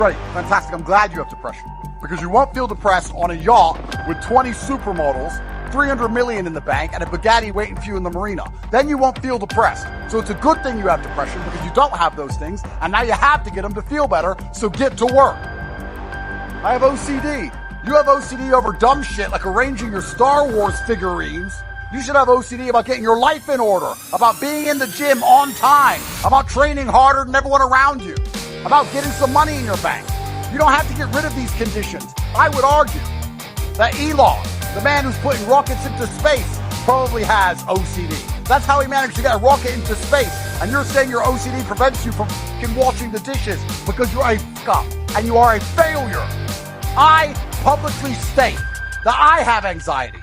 Great, fantastic. I'm glad you have depression because you won't feel depressed on a yacht with 20 supermodels, 300 million in the bank, and a Bugatti waiting for you in the marina. Then you won't feel depressed. So it's a good thing you have depression because you don't have those things, and now you have to get them to feel better, so get to work. I have OCD. You have OCD over dumb shit like arranging your Star Wars figurines. You should have OCD about getting your life in order, about being in the gym on time, about training harder than everyone around you, about getting some money in your bank. You don't have to get rid of these conditions. I would argue that Elon, the man who's putting rockets into space, probably has OCD. That's how he managed to get a rocket into space. And you're saying your OCD prevents you from washing the dishes because you're a fuck and you are a failure. I publicly state that I have anxiety.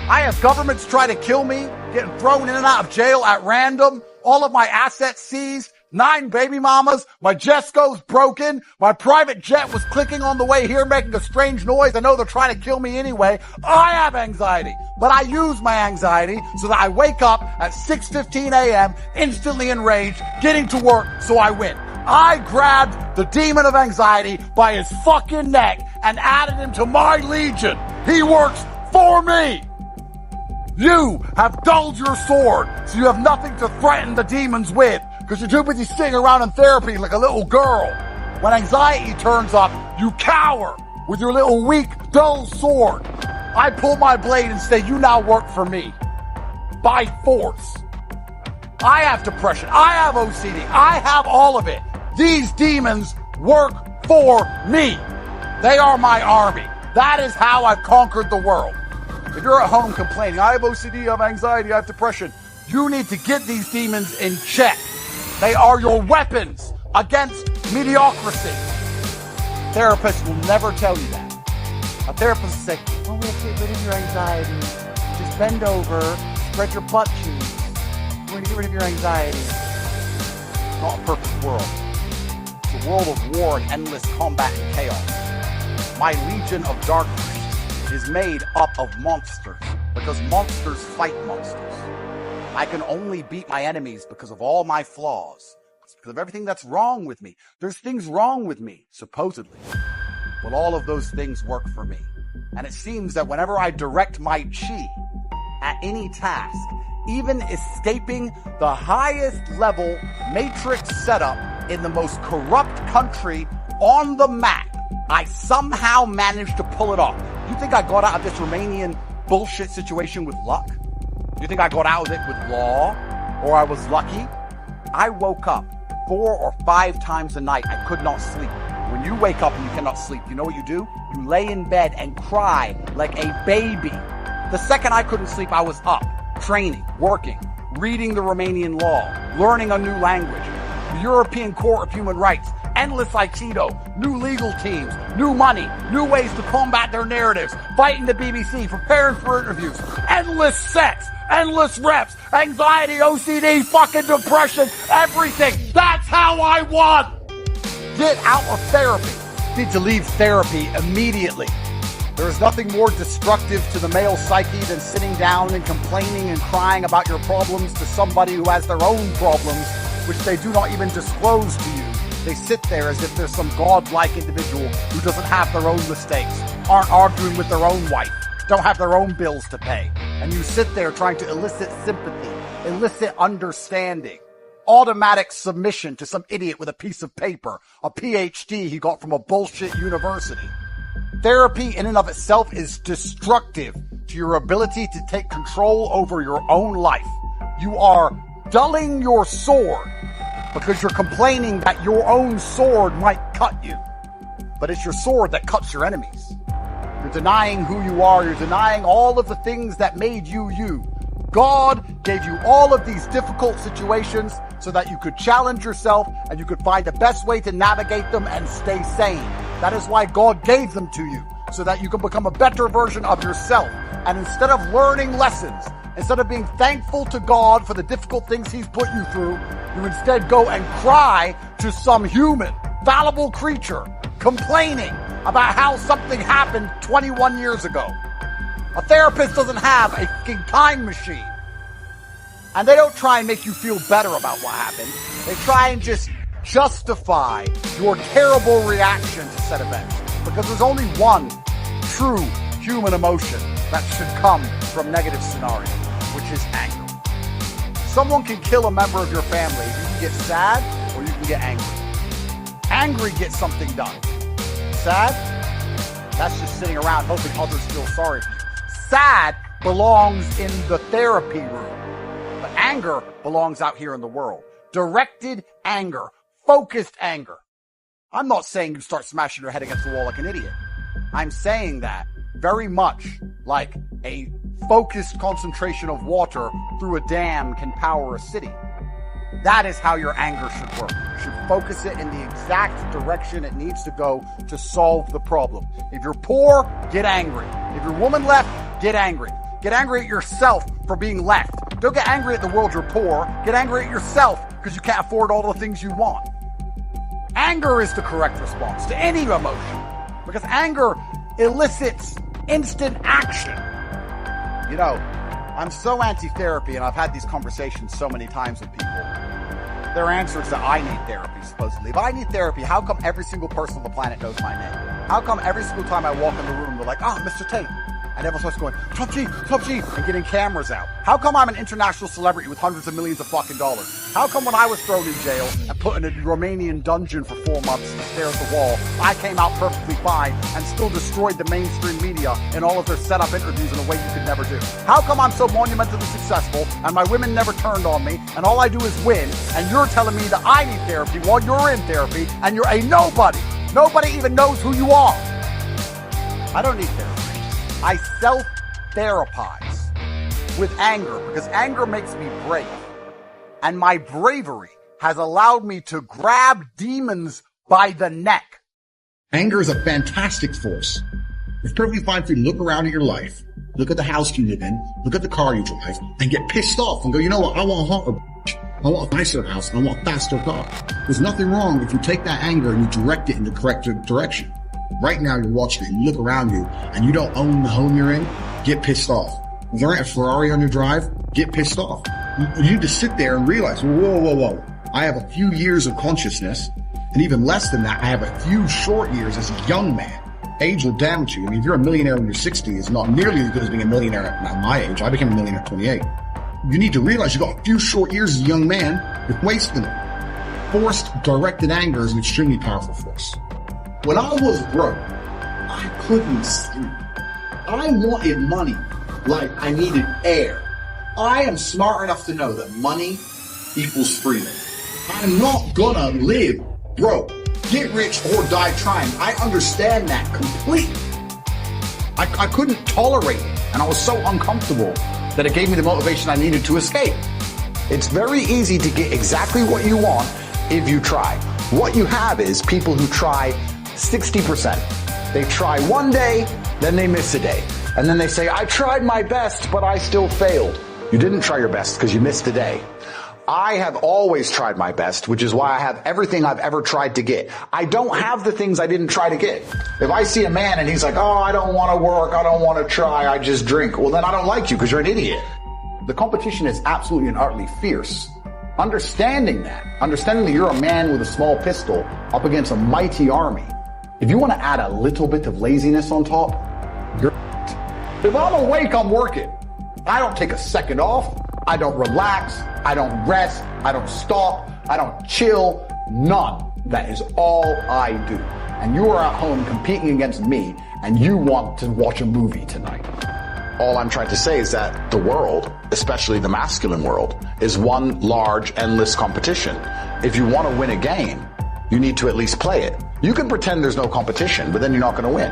I have governments try to kill me, getting thrown in and out of jail at random, all of my assets seized, 9 baby mamas, my Jesco's broken, my private jet was clicking on the way here making a strange noise. I know they're trying to kill me anyway. I have anxiety, but I use my anxiety so that I wake up at 6:15 a.m. instantly enraged, getting to work so I win. I grabbed the demon of anxiety by his fucking neck and added him to my legion. He works for me. You have dulled your sword, so you have nothing to threaten the demons with, because you're too busy sitting around in therapy like a little girl. When anxiety turns up, you cower with your little weak, dull sword. I pull my blade and say, you now work for me. By force. I have depression. I have OCD. I have all of it. These demons work for me. They are my army. That is how I've conquered the world. If you're at home complaining, I have OCD, I have anxiety, I have depression, you need to get these demons in check. They are your weapons against mediocrity. Therapists will never tell you that. A therapist will say, oh, we have to get rid of your anxiety. Just bend over, spread your butt cheeks. We're going to get rid of your anxiety. It's not a perfect world. It's a world of war and endless combat and chaos. My legion of darkness is made up of monsters because monsters fight monsters. I can only beat my enemies because of all my flaws. It's because of everything that's wrong with me. There's things wrong with me, supposedly. But all of those things work for me. And it seems that whenever I direct my chi at any task, even escaping the highest level matrix setup in the most corrupt country on the map, I somehow managed to pull it off. You think I got out of this Romanian bullshit situation with luck? You think I got out of it with law? Or I was lucky? I woke up 4 or 5 times a night. I could not sleep. When you wake up and you cannot sleep, you know what you do? You lay in bed and cry like a baby. The second I couldn't sleep, I was up, training, working, reading the Romanian law, learning a new language, the European Court of Human Rights, endless Aikido, new legal teams, new money, new ways to combat their narratives, fighting the BBC, preparing for interviews, endless sex, endless reps, anxiety, OCD, fucking depression, everything. That's how I won. Get out of therapy. You need to leave therapy immediately. There is nothing more destructive to the male psyche than sitting down and complaining and crying about your problems to somebody who has their own problems, which they do not even disclose to you. They sit there as if there's some godlike individual who doesn't have their own mistakes, aren't arguing with their own wife, don't have their own bills to pay. And you sit there trying to elicit sympathy, elicit understanding, automatic submission to some idiot with a piece of paper, a PhD he got from a bullshit university. Therapy in and of itself is destructive to your ability to take control over your own life. You are dulling your sword because you're complaining that your own sword might cut you. But it's your sword that cuts your enemies. You're denying who you are. You're denying all of the things that made you you. God gave you all of these difficult situations so that you could challenge yourself and you could find the best way to navigate them and stay sane. That is why God gave them to you, so that you can become a better version of yourself. And instead of learning lessons, instead of being thankful to God for the difficult things He's put you through, you instead go and cry to some human, fallible creature, complaining about how something happened 21 years ago. A therapist doesn't have a fucking time machine. And they don't try and make you feel better about what happened. They try and just justify your terrible reaction to said events. Because there's only one true human emotion that should come from negative scenarios, which is anger. Someone can kill a member of your family. You can get sad or you can get angry. Angry gets something done. Sad, that's just sitting around hoping others feel sorry for you. Sad belongs in the therapy room, but anger belongs out here in the world. Directed anger, focused anger. I'm not saying you start smashing your head against the wall like an idiot. I'm saying that very much like a focused concentration of water through a dam can power a city. That is how your anger should work. You should focus it in the exact direction it needs to go to solve the problem. If you're poor, get angry. If you're woman left, get angry. Get angry at yourself for being left. Don't get angry at the world you're poor. Get angry at yourself because you can't afford all the things you want. Anger is the correct response to any emotion because anger elicits instant action. You know, I'm so anti-therapy, and I've had these conversations so many times with people. Their answer is that I need therapy, supposedly. If I need therapy, how come every single person on the planet knows my name? How come every single time I walk in the room, they're like, oh, Mr. Tate. And everyone starts going, Top G, and getting cameras out. How come I'm an international celebrity with hundreds of millions of fucking dollars? How come when I was thrown in jail and put in a Romanian dungeon for 4 months to stare at the wall, I came out perfectly fine and still destroyed the mainstream media in all of their set-up interviews in a way you could never do? How come I'm so monumentally successful and my women never turned on me and all I do is win, and you're telling me that I need therapy while you're in therapy and you're a nobody? Nobody even knows who you are. I don't need therapy. I self-therapize with anger because anger makes me brave. And my bravery has allowed me to grab demons by the neck. Anger is a fantastic force. It's perfectly fine for you to look around at your life, look at the house you live in, look at the car you drive, and get pissed off and go, you know what, I want a hotter I want a nicer house, I want a faster car. There's nothing wrong if you take that anger and you direct it in the correct direction. Right now, you're watching it, you look around you, and you don't own the home you're in, get pissed off. If there ain't a Ferrari on your drive, get pissed off. You need to sit there and realize, whoa. I have a few years of consciousness, and even less than that, I have a few short years as a young man. Age will damage you. I mean, if you're a millionaire when you're 60, it's not nearly as good as being a millionaire at my age. I became a millionaire at 28. You need to realize you got a few short years as a young man, you're wasting it. Forced, directed anger is an extremely powerful force. When I was broke, I couldn't sleep. I wanted money like I needed air. I am smart enough to know that money equals freedom. I'm not gonna live broke. Get rich or die trying. I understand that completely. I couldn't tolerate it, and I was so uncomfortable that it gave me the motivation I needed to escape. It's very easy to get exactly what you want if you try. What you have is people who try 60%. They try one day, then they miss a day. And then they say, I tried my best, but I still failed. You didn't try your best because you missed a day. I have always tried my best, which is why I have everything I've ever tried to get. I don't have the things I didn't try to get. If I see a man and he's like, oh, I don't want to work, I don't want to try, I just drink. Well, then I don't like you because you're an idiot. The competition is absolutely and utterly fierce. Understanding that you're a man with a small pistol up against a mighty army. If you want to add a little bit of laziness on top, you're If I'm awake, I'm working. I don't take a second off. I don't relax. I don't rest. I don't stop. I don't chill. None. That is all I do. And you are at home competing against me, and you want to watch a movie tonight. All I'm trying to say is that the world, especially the masculine world, is one large, endless competition. If you want to win a game, you need to at least play it. You can pretend there's no competition, but then you're not going to win.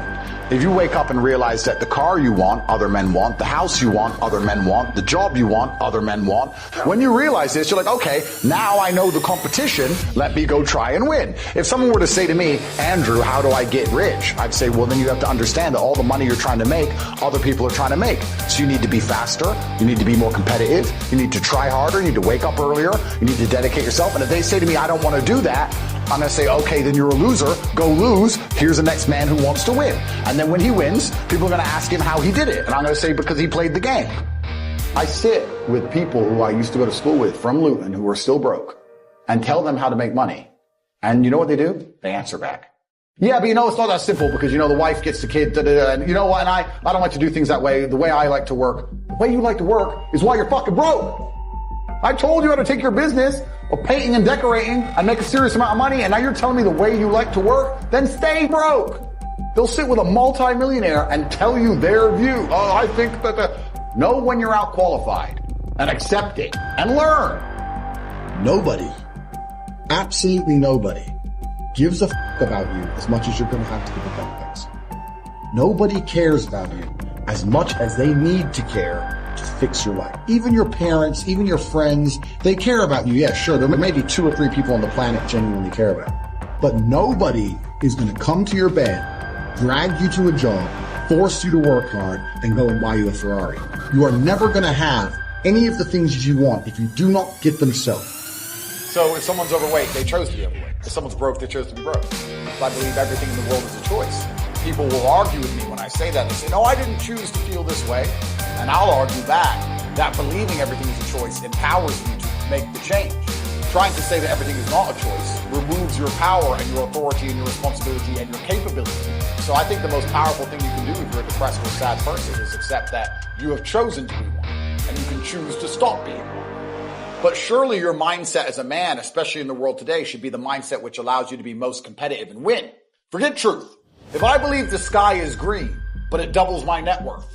If you wake up and realize that the car you want, other men want, the house you want, other men want, the job you want, other men want, when you realize this, you're like, okay, now I know the competition, let me go try and win. If someone were to say to me, Andrew, how do I get rich? I'd say, well, then you have to understand that all the money you're trying to make, other people are trying to make. So you need to be faster, you need to be more competitive, you need to try harder, you need to wake up earlier, you need to dedicate yourself. And if they say to me, I don't want to do that, I'm going to say, okay, then you're a loser. Go lose. Here's the next man who wants to win. And then when he wins, people are going to ask him how he did it. And I'm going to say, because he played the game. I sit with people who I used to go to school with from Luton who are still broke and tell them how to make money. And you know what they do? They answer back. Yeah, but it's not that simple because, the wife gets the kid, and you know what, and I don't like to do things that way. The way I like to work, the way you like to work is why you're fucking broke. I told you how to take your business of painting and decorating and make a serious amount of money, and now you're telling me the way you like to work? Then stay broke. They'll sit with a multi-millionaire and tell you their view. Oh, I think that know when you're out qualified and accept it and learn. Nobody, absolutely nobody, gives a about you as much as you're going to have to give about things. Nobody cares about you as much as they need to care to fix your life. Even your parents, even your friends, they care about you. Yeah, sure, there may be 2 or 3 people on the planet genuinely care about you. But nobody is going to come to your bed, drag you to a job, force you to work hard, and go and buy you a Ferrari. You are never going to have any of the things that you want if you do not get them so. So if someone's overweight, they chose to be overweight. If someone's broke, they chose to be broke. So I believe everything in the world is a choice. People will argue with me when I say that. They say, no, I didn't choose to feel this way. And I'll argue back that believing everything is a choice empowers you to make the change. Trying to say that everything is not a choice removes your power and your authority and your responsibility and your capability. So I think the most powerful thing you can do if you're a depressed or sad person is accept that you have chosen to be one and you can choose to stop being one. But surely your mindset as a man, especially in the world today, should be the mindset which allows you to be most competitive and win. Forget truth. If I believe the sky is green, but it doubles my net worth,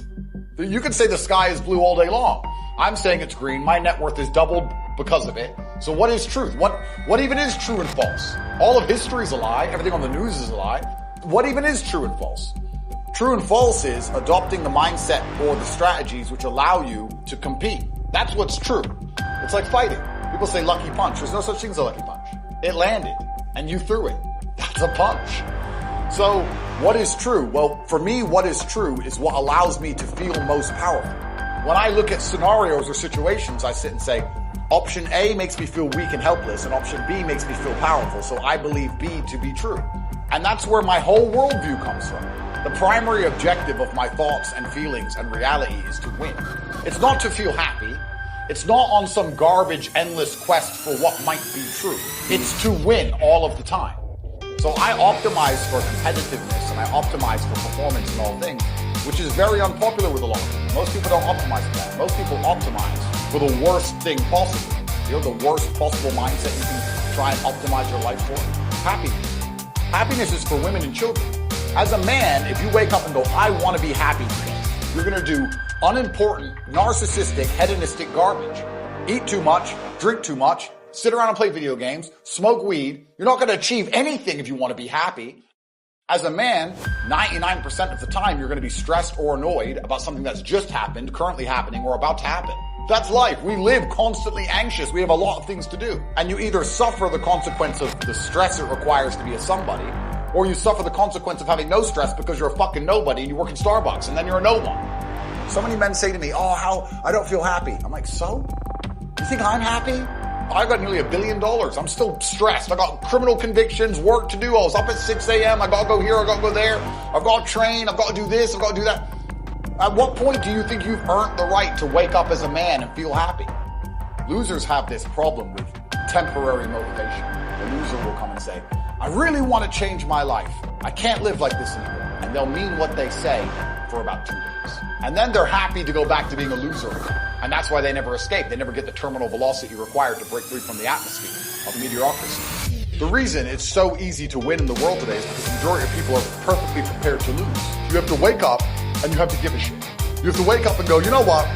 you can say the sky is blue all day long. I'm saying it's green. My net worth is doubled because of it. So what is truth? What even is true and false? All of history is a lie. Everything on the news is a lie. What even is true and false? True and false is adopting the mindset or the strategies which allow you to compete. That's what's true. It's like fighting. People say lucky punch. There's no such thing as a lucky punch. It landed and you threw it. That's a punch. So what is true? Well, for me, what is true is what allows me to feel most powerful. When I look at scenarios or situations, I sit and say, option A makes me feel weak and helpless, and option B makes me feel powerful. So I believe B to be true. And that's where my whole worldview comes from. The primary objective of my thoughts and feelings and reality is to win. It's not to feel happy. It's not on some garbage, endless quest for what might be true. It's to win all of the time. So I optimize for competitiveness and I optimize for performance in all things, which is very unpopular with a lot of people. Most people don't optimize for that. Most people optimize for the worst thing possible. The worst possible mindset you can try and optimize your life for. Happiness. Happiness is for women and children. As a man, if you wake up and go, I want to be happy today, you're going to do unimportant, narcissistic, hedonistic garbage. Eat too much, drink too much, sit around and play video games, smoke weed. You're not going to achieve anything if you want to be happy. As a man, 99% of the time, you're going to be stressed or annoyed about something that's just happened, currently happening, or about to happen. That's life. We live constantly anxious. We have a lot of things to do. And you either suffer the consequence of the stress it requires to be a somebody, or you suffer the consequence of having no stress because you're a fucking nobody and you work in Starbucks and then you're a no one. So many men say to me, oh, how I don't feel happy. I'm like, so? You think I'm happy? I got nearly $1 billion. I'm still stressed. I got criminal convictions, work to do. I was up at 6 a.m. I got to go here. I got to go there. I've got to train. I've got to do this. I've got to do that. At what point do you think you've earned the right to wake up as a man and feel happy? Losers have this problem with temporary motivation. The loser will come and say, I really want to change my life. I can't live like this anymore. And they'll mean what they say for about 2 days. And then they're happy to go back to being a loser again. And that's why they never escape. They never get the terminal velocity required to break free from the atmosphere of mediocrity. The reason it's so easy to win in the world today is because the majority of people are perfectly prepared to lose. You have to wake up and you have to give a shit. You have to wake up and go, you know what?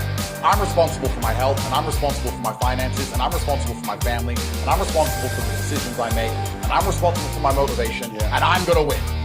I'm responsible for my health, and I'm responsible for my finances, and I'm responsible for my family, and I'm responsible for the decisions I make, and I'm responsible for my motivation, and I'm going to win.